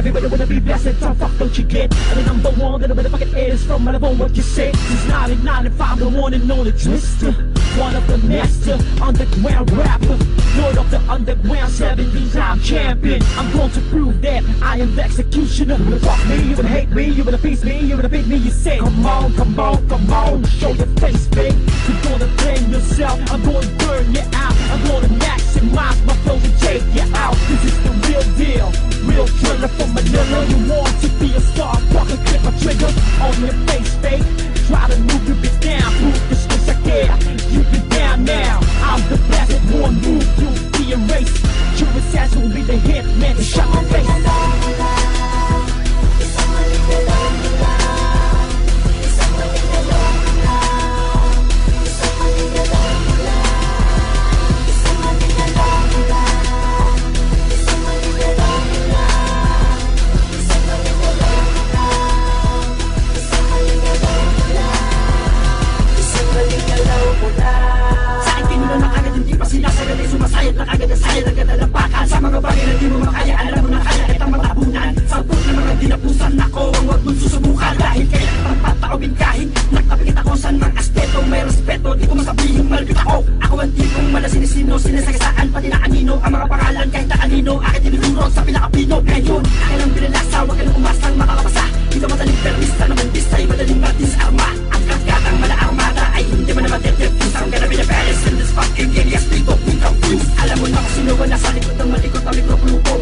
Everybody wanna be blessed, some fuck don't you get? And the number one that the motherfucking is from Malabon, what you say? Since 1995, the one and only Twister, one of the master underground rapper, lord of the underground, 17-time champion. I'm going to prove that I am the executioner. You fuck me, you wanna hate me, you wanna face me, you wanna beat me, you say come on, come on, come on, show your face, babe. You're gonna blame yourself, I'm gonna burn you out, I'm gonna maximize my flow to take you out. This is the real deal, real thriller from Manila. You want to be a star, fucking click my trigger on your face, babe. Try to move your bitch down, prove this was a care. You've been down now, I'm the best at one move, you'll be erased. Your assassin will be the hit man to shut my face. Sumasayad na agad ang sayad ang ganda ng bakal sa mga bagay na di mo makaya. Alam mo na kaya kitang matabunan. Sampot na mga dinapusan ako ang wag mong susubukan. Dahil kaya kitang patao bingkahin. Nagtapikit ako sa mga aspeto. May respeto, di ko masabihing malapit ako. Ako ang tipong malasinisino, sinasagasaan pati na anino. Ang mga pangalan kahit na kanino, akin tinuturo sa pinakapino. Ngayon, akin ang binalasa, wag ka nang umasang makakapasa. Di ka madaling permista naman bistay, madaling matisarma. Ang katgatang mala armada ay hindi man naman detektis. I'm gonna be the baddest in this fucking game. Yes, we don't think I'm fuse. Alam mo na kung sino ba nasa likod ng malikot ang mikrogrupo.